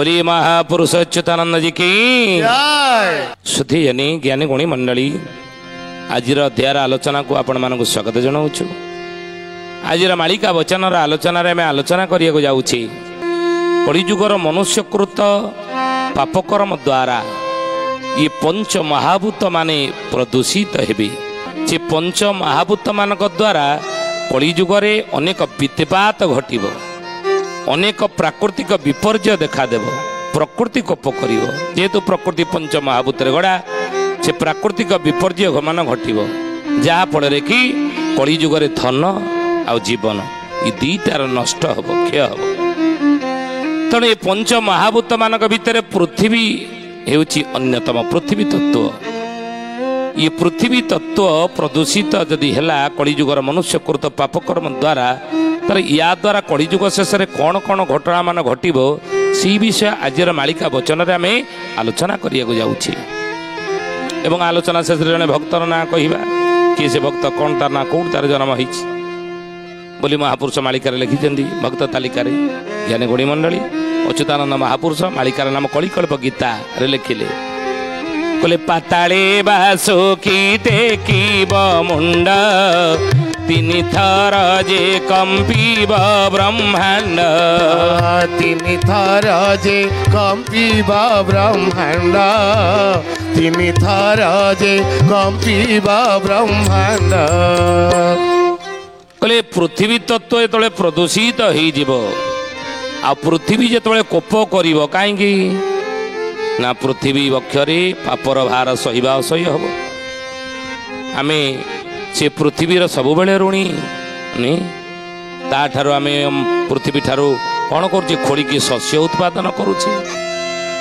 बोली महापुरुष अच्युतानंद जी की सुधी जनी ज्ञानी गुणी मंडली आज अध्याय आलोचना को आपण मानक स्वागत जनाऊँ। आज मालिका वचन आलोचन आलोचना करने जाऊँगी कलिजुगर मनुष्यकृत पापकर्म द्वारा ये पंच महाभूत माने प्रदूषित हेबे। से पंच महाभूत मान द्वारा कलिजुगरे अनेक वित्तपात घटिब, अनेक प्राकृतिक विपर्य देखादेव, प्रकृति कोप कर जेहेतु प्रकृति पंच महाभूत गड़ा से प्राकृतिक विपर्य मान घटिब जहाँफल कि कलिजुगरे धन आ जीवन ये दुईटार नष्ट हम क्षय हम। तेणु ये पंच महाभूत मान भितर पृथ्वी हेउची अन्यतम पृथ्वी तत्व। ये पृथ्वी तत्व प्रदूषित जदि है कलिजुगर मनुष्यकृत पापकर्म द्वारा तर या द्वारा कलिजुग शेष में कौन कौन घटना मान घटब से विषय आज मालिका वचन आम आलोचना करने जाऊँगी। एवं आलोचना शेष जड़े भक्तर ना कहवा किए से भक्त कौन तार ना कौन तार जन्म हो बोली महापुरुष मालिकार लिखिं भक्त तालिकार ज्ञानी गुणी मंडली अच्युतानंद महापुरुष मालिकार नाम कलिकल्प गीता रे लिखिले बोले पाताले बासुकी टेकिब मुंड तीन थर जे कंपीब ब्रह्मांड, तीन थर जे कंपीब ब्रह्मांड, तीन थर जे कंपीब ब्रह्मांड। कहले पृथ्वी तत्व जो प्रदूषित हो आ पृथ्वी जो कोप कर कहीं ना पृथ्वी वक्षरे पापर भार सहिबा असह्य हम। आम से पृथ्वीर सब बेले ऋणी नहीं ताठार आम पृथ्वी ठारू कौन कर खोलिकी शस्य उत्पादन करुचे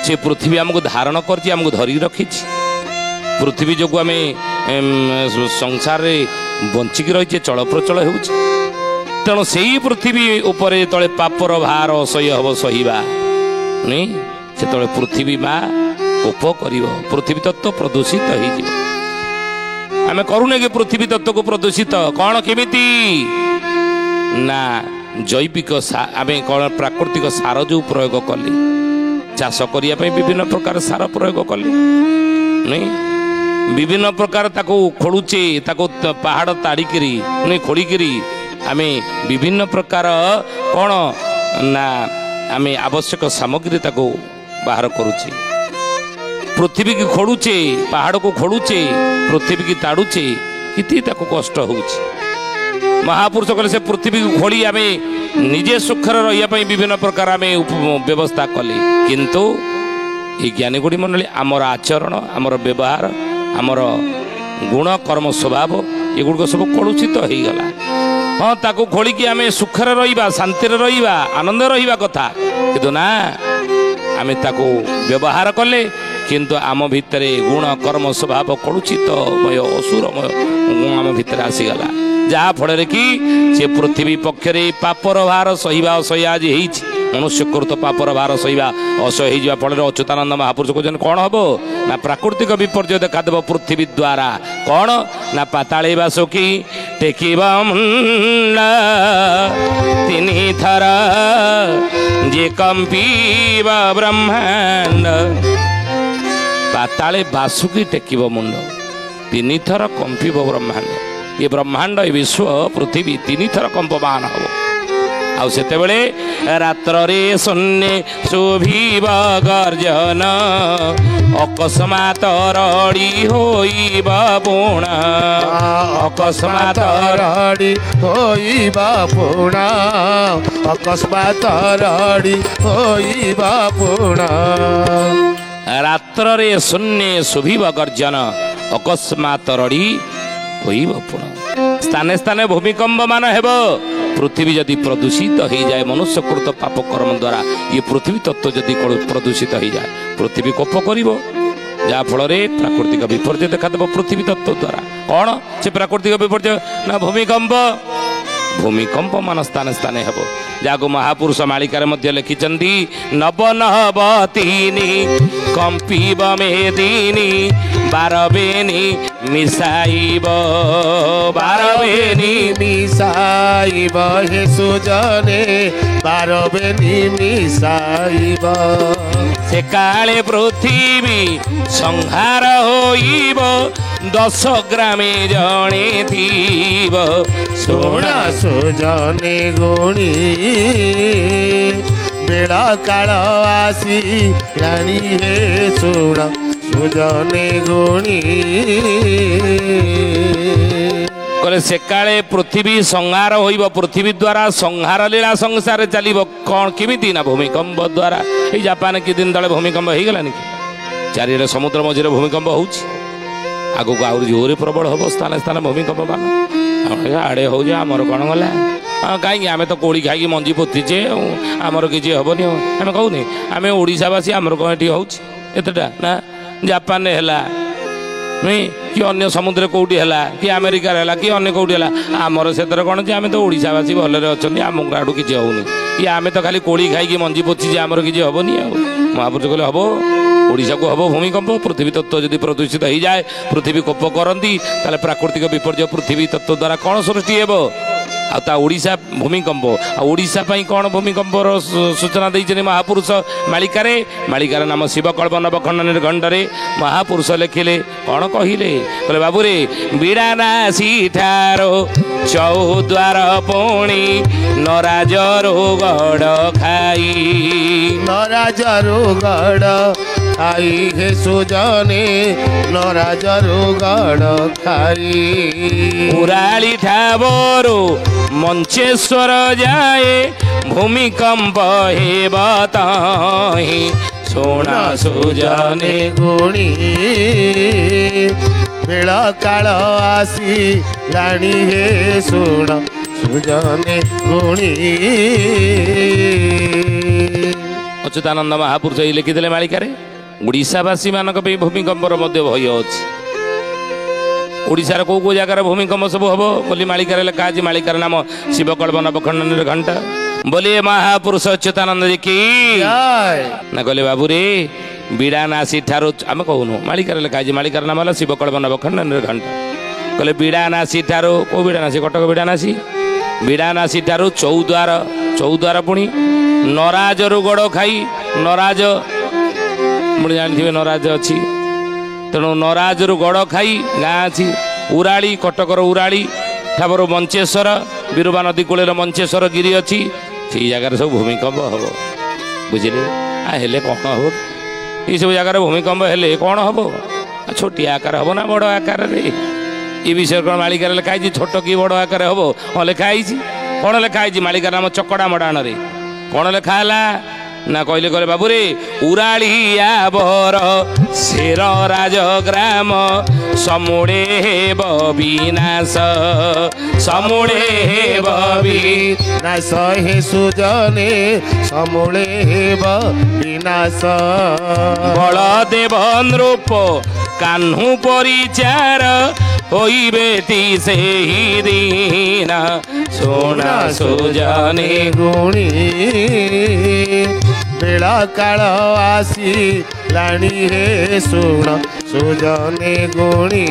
से पृथ्वी आमको धारण करमको धरी रखी पृथ्वी जो आम संसार बंचिकी रही चल प्रचल हो। तेणु से पृथ्वी उपर तले पापर भार असह्य हम सहिबा नहीं से तले पृथ्वी माँ कोप कर पृथ्वी तत्व प्रदूषित हो। आम करूने कि पृथ्वी तत्व को प्रदूषित कौन केमिति ना जैविक आम कौन प्राकृतिक सार जो प्रयोग कले चाष करने विभिन्न प्रकार सार प्रयोग कले नहीं विभिन्न प्रकार ताको खोलुचे ताको पहाड़ ताड़िकी नहीं खोलिकी आम विभिन्न प्रकार कौन ना आम आवश्यक सामग्री ताको बाहर करुचे पृथ्वी की खोलुचे पहाड़ को खोलुचे पृथ्वी की ताड़ुचे कितनी ताको कष्ट हो। महापुरुष कले से पृथ्वी को खोली आम निजे सुखर रही विभिन्न प्रकार आम व्यवस्था कले किंतु ये ज्ञानी गुणी मंडली आमर आचरण आमर व्यवहार आमर गुण कर्म स्वभाव ये गुड़ सब कलुषित हो गला। हाँ ताको खोलिकी आम सुखर रहिबा शांति रहिबा आनंद रहिबा कथा किंतु ना आम ताको व्यवहार कले किंतु आम भितर गुण कर्म स्वभाव कलुषितमय असुरमय आम भितर आसीगला जहाँफल कि से पृथ्वी पक्षरे पापर भार सहिबा असह्य आज मनुष्यकृत पापर भार सहिबा असह्य हो फल अच्युतानंद महापुरुष कहते कौन हम ना प्राकृतिक विपर्य देखादेव पृथ्वी द्वारा कौन ना पाताले बासुकी टेकिब मुंड तीन थर जे कंपीब ब्रह्मांड। पाताले बासुकी टेकिब मुंड तीन थर कंपीब ब्रह्मांड। ये ब्रह्मांड ये विश्व पृथ्वी तीन थर कंपमान हम आउ सेतेबेले रात्र रे शून्य शोभिब गर्जन अकस्मात रड़ी होइब पुण अकस्मात रड़ी होइब पुण अकस्मात रड़ी होइब पुण। रात्र रे शून्य शोभिब गर्जन अकस्मात रड़ी होइब पुण। स्थाने स्थाने भूमिकंप मान हेब पृथ्वी जदि प्रदूषित हो जाए मनुष्यकृत पाप कर्म द्वारा ये पृथ्वी तत्व जदि प्रदूषित हो जाए पृथ्वी कोप कर जहाँफल प्राकृतिक विपर्य देखादेव पृथ्वी तत्व द्वारा कौन से प्राकृतिक विपर्य ना भूमिकंप ଭୂମିକମ୍ପ ମାନ ସ୍ଥାନେ ସ୍ଥାନେ ହେବ, ଯାହାକୁ ମହାପୁରୁଷ ମାଳିକାରେ ମଧ୍ୟ ଲେଖିଛନ୍ତି। ନବ ନବ ତିନି କମ୍ପିବ ମେଦିନି, ବାରବେନି ମିଶାଇବ, ବାରବେନି ମିଶାଇବ ହେ ସୁଜନେ, ବାରବେନି ମିଶାଇବ। ସେ କାଳେ ପୃଥିବୀ ସଂହାର ହୋଇବ, 10 ଗ୍ରାମେ ଜଣେ ଥିବ। ଶୁଣ ସୁଜନେ ଗୁଣି, ବେଳ କାଳ ଆସି ରାଣୀ ହେ ଶୁଣ ସୁଜନେ ଗୁଣି। କହିଲେ ସେ କାଳେ ପୃଥିବୀ ସଂହାର ହୋଇବ, ପୃଥିବୀ ଦ୍ୱାରା ସଂହାର ଲୀଳା ସଂସାରରେ ଚାଲିବ। କ'ଣ କେମିତି ନା ଭୂମିକମ୍ପ ଦ୍ୱାରା। ଏଇ ଜାପାନ କିଛି ଦିନ ତଳେ ଭୂମିକମ୍ପ ହେଇଗଲାନି କି? ଚାରିଆଡ଼େ ସମୁଦ୍ର ମଝିରେ ଭୂମିକମ୍ପ ହେଉଛି, ଆଗକୁ ଆହୁରି ଜୋରରେ ପ୍ରବଳ ହେବ ସ୍ଥାନେ ସ୍ଥାନେ ଭୂମିକମ୍ପ ମାନ। ଆଡ଼େ ହେଉଛି, ଆମର କ'ଣ ଗଲା? ହଁ କାହିଁକି, ଆମେ ତ କୋଳି ଖାଇକି ମଞ୍ଜି ପୋତିଛେ, ଆମର କିଛି ହେବନି। ଆମେ କହୁନି ଆମେ ଓଡ଼ିଶାବାସୀ, ଆମର କ'ଣ ଏଠି ହେଉଛି ଏତେଟା ନା? ଜାପାନରେ ହେଲା କି ଅନ୍ୟ ସମୁଦ୍ରରେ କେଉଁଠି ହେଲା, କି ଆମେରିକାରେ ହେଲା, କି ଅନ୍ୟ କେଉଁଠି ହେଲା, ଆମର ସେଥିରେ କ'ଣ ଯେ ଆମେ ତ ଓଡ଼ିଶାବାସୀ ଭଲରେ ଅଛନ୍ତି, ଆମ ଆଡ଼ୁ କିଛି ହେଉନି। କି ଆମେ ତ ଖାଲି କୋଳି ଖାଇକି ମଞ୍ଜି ପୋତିଛେ, ଆମର କିଛି ହେବନି। ଆଉ ମହାପୁରୁଷ କହିଲେ ହେବ, ଓଡ଼ିଶାକୁ ହେବ ଭୂମିକମ୍ପ। ପୃଥିବୀ ତତ୍ତ୍ୱ ଯଦି ପ୍ରଦୂଷିତ ହେଇଯାଏ, ପୃଥିବୀ କୋପ କରନ୍ତି, ତାହେଲେ ପ୍ରାକୃତିକ ବିପର୍ଯ୍ୟୟ ପୃଥିବୀ ତତ୍ତ୍ୱ ଦ୍ୱାରା କ'ଣ ସୃଷ୍ଟି ହେବ? ଆଉ ତା ଓଡ଼ିଶା ଭୂମିକମ୍ପ। ଆଉ ଓଡ଼ିଶା ପାଇଁ କ'ଣ ଭୂମିକମ୍ପର ସୂଚନା ଦେଇଛନ୍ତି ମହାପୁରୁଷ ମାଳିକାରେ? ମାଳିକାର ନାମ ଶିବକଳ୍ପ ନବଖଣ୍ଡ ନିର୍ଘଣ୍ଟରେ ମହାପୁରୁଷ ଲେଖିଲେ, କ'ଣ କହିଲେ? କହିଲେ ବାବୁରେ, ବିଡ଼ା ନାସି ଠାର ଚୌଦ୍ୱାର ପୁଣି, ନରାଜରୁ ଗଡ଼ ଖାଇ, ନରାଜରୁ ଗଡ଼ ଖାଇ ହେ ସୁଜନେ, ନରାଜରୁ ଗଡ଼ ଖାଇ। ଉରାଳି ଠାବରୁ ମଞ୍ଚେଶ୍ୱର ଯାଏ, ଭୂମିକମ୍ପ ହେବ ତହିଁ ଶୁଣ ସୁଜନେ ଗୁଣି। ବେଳ କାଳ ଆସି ରାଣୀ ହେ ଶୁଣ ସୁଜନେ ଗୁଣି। ଅଚ୍ୟୁତାନନ୍ଦ ମହାପୁରୁଷ ଏଇ ଲେଖିଥିଲେ ମାଳିକାରେ। ଓଡ଼ିଶାବାସୀ ମାନଙ୍କ ପାଇଁ ଭୂମିକମ୍ପର ମଧ୍ୟ ଭୟ ଅଛି। ଓଡ଼ିଶାର କେଉଁ କେଉଁ ଜାଗାରେ ଭୂମିକମ୍ପ ସବୁ ହେବ ବୋଲି ମାଳିକାରେ ଲେଖା ଅଛି। ମାଳିକାର ନାମ ଶିବକଳ୍ପ ନବଖଣ୍ଡ ନିର୍ଘଣ୍ଟ। ବୋଲିଏ ମହାପୁରୁଷ ଅଚ୍ୟୁତାନନ୍ଦ ଜୀ କି ନା କହିଲେ ବାବୁରେ, ବିଡ଼ା ନାସି ଠାରୁ, ଆମେ କହୁନୁ ମାଳିକାରେ ଲେଖା ଅଛି, ମାଳିକାର ନାମ ହେଲା ଶିବକଳ୍ପ ନବଖଣ୍ଡ ନିର୍ଘଣ୍ଟ। କହିଲେ ବିଡ଼ା ନାସି ଠାରୁ, କେଉଁ ବିଡ଼ା ନାସି? କଟକ ବିଡ଼ା ନାସି। ବିଡ଼ା ନାସି ଠାରୁ ଚୌଦ୍ୱାର, ଚୌଦ୍ୱାର ପୁଣି ନରାଜରୁ ଗଡ଼ ଖାଇ, ନରାଜ ପୁଣି ଜାଣିଥିବେ ନରାଜ ଅଛି, ତେଣୁ ନରାଜରୁ ଗଡ଼ ଖାଇ ଗାଁ ଅଛି। ଉରାଳି, କଟକର ଉରାଳି ଠାବରୁ ମଞ୍ଚେଶ୍ୱର, ବିରୁବା ନଦୀ କୂଳରେ ମଞ୍ଚେଶ୍ୱର ଗିରି ଅଛି, ସେଇ ଜାଗାରେ ସବୁ ଭୂମିକମ୍ପ ହେବ। ବୁଝିଲେ? ହେଲେ କ'ଣ ହେବ? ଏଇସବୁ ଜାଗାରେ ଭୂମିକମ୍ପ ହେଲେ କ'ଣ ହେବ? ଛୋଟିଆ ଆକାର ହେବ ନା ବଡ଼ ଆକାରରେ? ଏ ବିଷୟରେ କ'ଣ ମାଳିକାରେ ଲେଖା ହେଇଛି? ଛୋଟ କି ବଡ଼ ଆକାରରେ ହେବ? ହଁ ଲେଖା ହେଇଛି। କ'ଣ ଲେଖା ହେଇଛି? ମାଳିକାର ନାମ ଚକଡ଼ା ମଡ଼ାଣରେ। କ'ଣ ଲେଖା ହେଲା ନା କହିଲେ, କହିଲେ ବାବୁରେ, ଉରାଳିଆ ବର ଶେର ରାଜ ଗ୍ରାମ, ସମୁଳେ ହେବ ବିନାଶ, ସମୁଳେ ହେବ ବିନାଶ ହେ ସୁଜନେ, ସମୁଳେ ହେବ ବିନାଶ। ବଳଦେବ ନୃପ କାହ୍ନୁ ପରିଚାର, ହୋଇବେଟି ସେହି ଦିନ ଶୁଣ ସୁଜନେ ଗୁଣି। ବେଳ କାଳ ଆସି ରାଣୀ ହେ ଶୁଣ ସୁଜନେ ଗୁଣି।